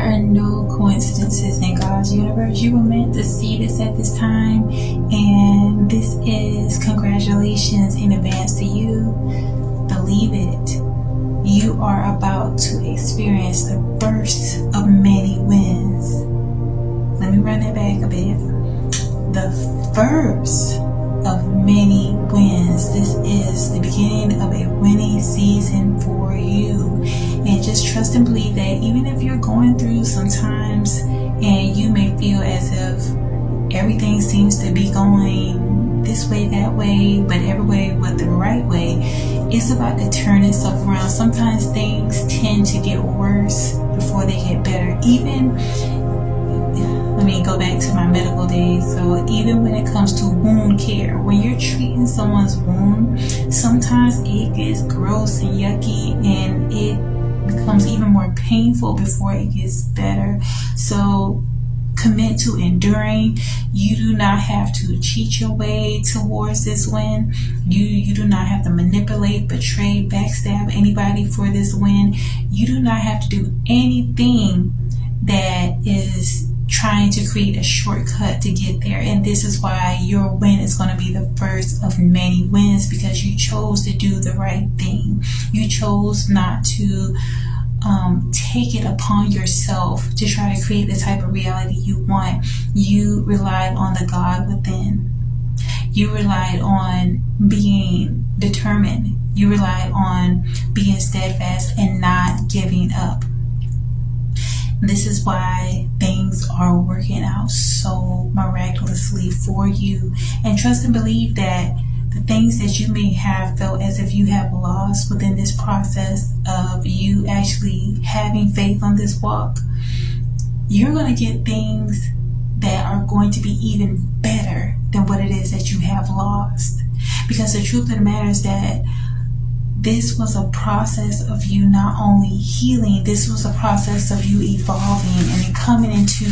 are no coincidences in God's universe. You were meant to see this at this time, and this is congratulations in advance to you. Believe it. You are about to experience the first of many wins. Let me run that back a bit. The first of many wins. This is the beginning of a winning season for you. And just trust and believe that even if you're going through some times and you may feel as if everything seems to be going this way, that way, but every way but the right way, it's about to turn itself around. Sometimes things tend to get worse before they get better. Let me go back to my medical days. So even when it comes to wound care, when you're treating someone's wound, sometimes it gets gross and yucky, and it becomes even more painful before it gets better. So commit to enduring. You do not have to cheat your way towards this win. You do not have to manipulate, betray, backstab anybody for this win. You do not have to do anything that is trying to create a shortcut to get there. And this is why your win is going to be the first of many wins, because you chose to do the right thing. You chose not to take it upon yourself to try to create the type of reality you want. You relied on the God within. You relied on being determined. You relied on being steadfast and not giving up. This is why things are working out so miraculously for you. And trust and believe that the things that you may have felt as if you have lost within this process of you actually having faith on this walk, you're going to get things that are going to be even better than what it is that you have lost. Because the truth of the matter is that this was a process of you not only healing, this was a process of you evolving and coming into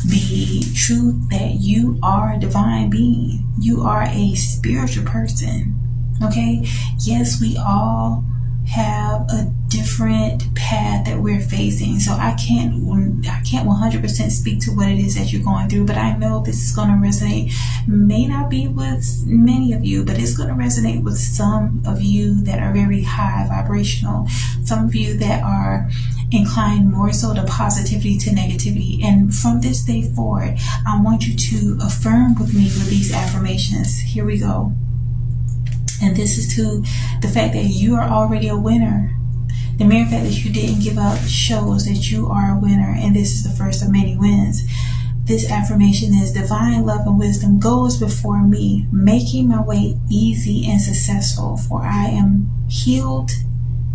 the truth that you are a divine being. You are a spiritual person. Okay? Yes, we all have a different path that we're facing. So I can't 100% speak to what it is that you're going through, but I know this is going to resonate. May not be with many of you, but it's going to resonate with some of you that are very high vibrational. Some of you that are inclined more so to positivity to negativity. And from this day forward, I want you to affirm with me with these affirmations. Here we go. And this is to the fact that you are already a winner. The mere fact that you didn't give up shows that you are a winner, and this is the first of many wins. This affirmation is: divine love and wisdom goes before me, making my way easy and successful, for I am healed,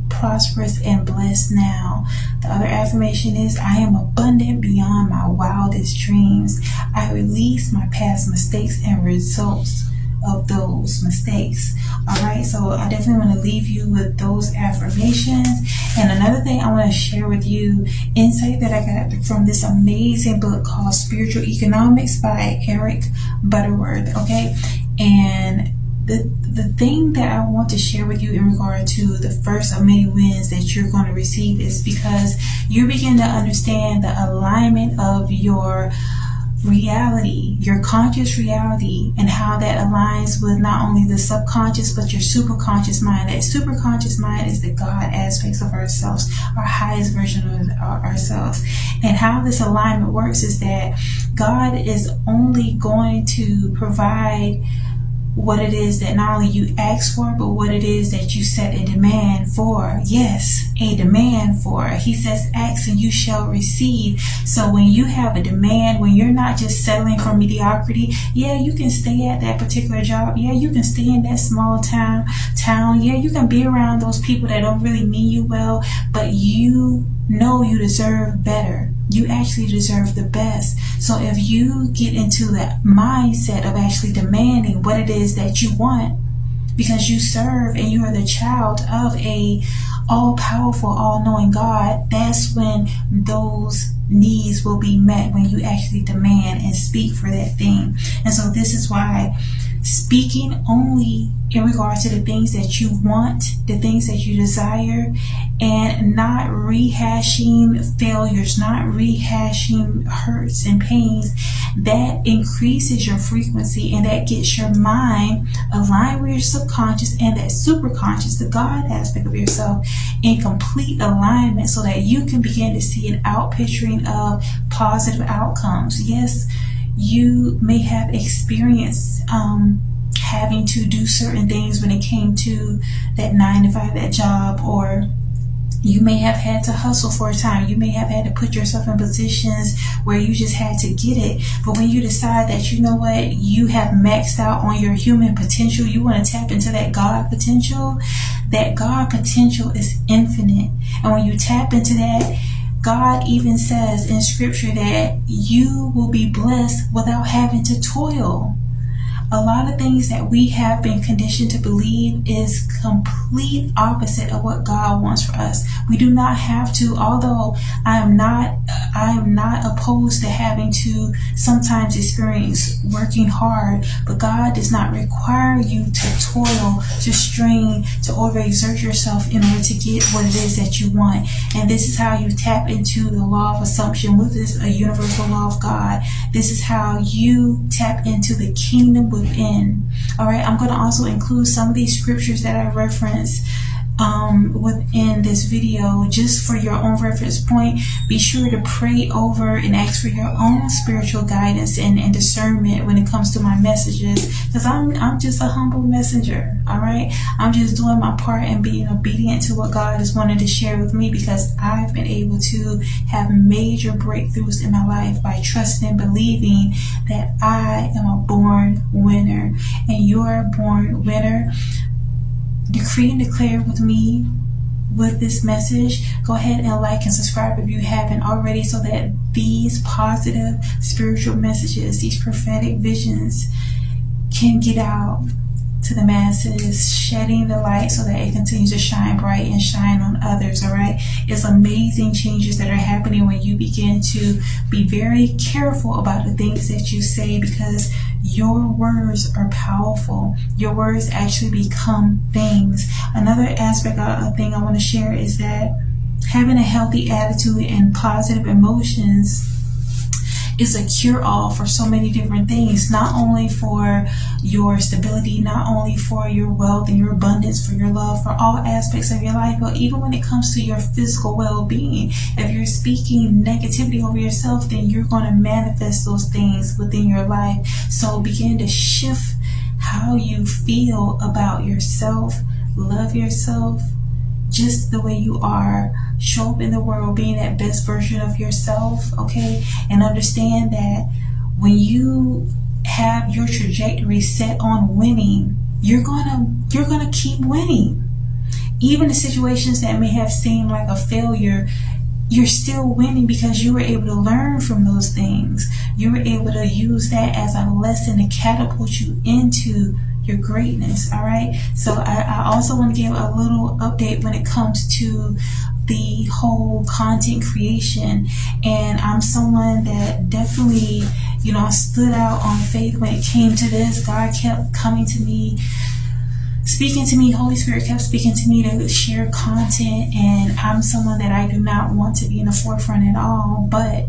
prosperous, and blessed now. The other affirmation is: I am abundant beyond my wildest dreams. I release my past mistakes and results of those mistakes. Alright, so I definitely want to leave you with those affirmations. And another thing I want to share with you, insight that I got from this amazing book called Spiritual Economics by Eric Butterworth. Okay, and the thing that I want to share with you in regard to the first of many wins that you're going to receive is because you begin to understand the alignment of your reality, your conscious reality, and how that aligns with not only the subconscious but your superconscious mind. That superconscious mind is the God aspects of ourselves, our highest version of ourselves. And how this alignment works is that God is only going to provide what it is that not only you ask for, but what it is that you set a demand for. Yes, a demand for. He says, ask and you shall receive. So when you have a demand, when you're not just settling for mediocrity, yeah, you can stay at that particular job. Yeah, you can stay in that small town. Yeah, you can be around those people that don't really mean you well, but you know you deserve better. You actually deserve the best. So if you get into the mindset of actually demanding what it is that you want, because you serve and you are the child of a all-powerful, all-knowing God, that's when those needs will be met, when you actually demand and speak for that thing. And so this is why speaking only in regards to the things that you want, the things that you desire, and not rehashing failures, not rehashing hurts and pains. That increases your frequency, and that gets your mind aligned with your subconscious and that superconscious, the God aspect of yourself, in complete alignment, so that you can begin to see an outpicturing of positive outcomes. Yes, you may have experienced having to do certain things when it came to that 9 to 5, that job, or you may have had to hustle for a time. You may have had to put yourself in positions where you just had to get it. But when you decide that, you know what, you have maxed out on your human potential, you want to tap into that God potential. That God potential is infinite. And when you tap into that, God even says in scripture that you will be blessed without having to toil. A lot of things that we have been conditioned to believe is complete opposite of what God wants for us. We do not have to, although I am not opposed to having to sometimes experience working hard, but God does not require you to toil, to strain, to overexert yourself in order to get what it is that you want. And this is how you tap into the law of assumption, which is a universal law of God. This is how you tap into the kingdom within. All right, I'm going to also include some of these scriptures that I reference within this video, just for your own reference point. Be sure to pray over and ask for your own spiritual guidance and discernment when it comes to my messages, because I'm just a humble messenger. All right, I'm just doing my part and being obedient to what God has wanted to share with me, because I've been able to have major breakthroughs in my life by trusting and believing that I am a born winner, and you're a born winner. Decree and declare with me with this message. Go ahead and like and subscribe if you haven't already, so that these positive spiritual messages, these prophetic visions, can get out to the masses, shedding the light so that it continues to shine bright and shine on others. All right, it's amazing changes that are happening when you begin to be very careful about the things that you say, because your words are powerful. Your words actually become things. Another aspect of thing I want to share is that having a healthy attitude and positive emotions is a cure-all for so many different things, not only for your stability, not only for your wealth and your abundance, for your love, for all aspects of your life, but even when it comes to your physical well-being. If you're speaking negativity over yourself, then you're going to manifest those things within your life. So begin to shift how you feel about yourself. Love yourself just the way you are. Show up in the world being that best version of yourself, okay? And understand that when you have your trajectory set on winning, you're gonna keep winning. Even the situations that may have seemed like a failure, you're still winning, because you were able to learn from those things. You were able to use that as a lesson to catapult you into your greatness. All right, so I also want to give a little update when it comes to the whole content creation. And I'm someone that definitely, I stood out on faith when it came to this. God kept coming to me, speaking to me. Holy Spirit kept speaking to me to share content, and I'm someone that I do not want to be in the forefront at all, but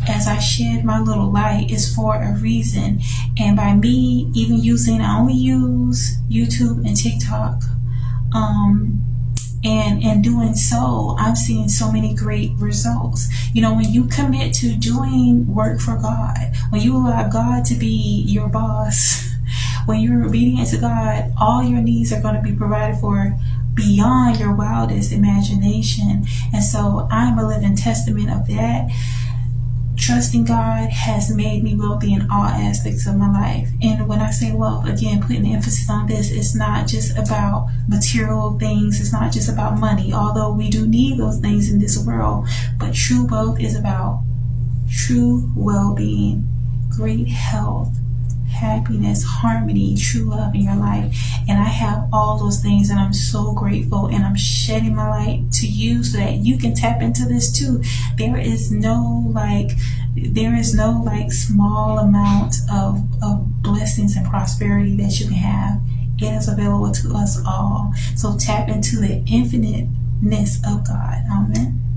as I shed my little light, is for a reason. And by me even I only use YouTube and TikTok, and doing so, I'm seeing so many great results. When you commit to doing work for God, when you allow God to be your boss, when you're obedient to God, all your needs are going to be provided for beyond your wildest imagination. And so I'm a living testament of that. Trusting God has made me wealthy in all aspects of my life. And when I say wealth, again, putting the emphasis on this, it's not just about material things. It's not just about money, although we do need those things in this world. But true wealth is about true well-being, great health, happiness, harmony, true love in your life. And I have all those things, and I'm so grateful, and I'm shedding my light to you so that you can tap into this too. There is no small amount of blessings and prosperity that you can have. It is available to us all. So tap into the infiniteness of God. Amen.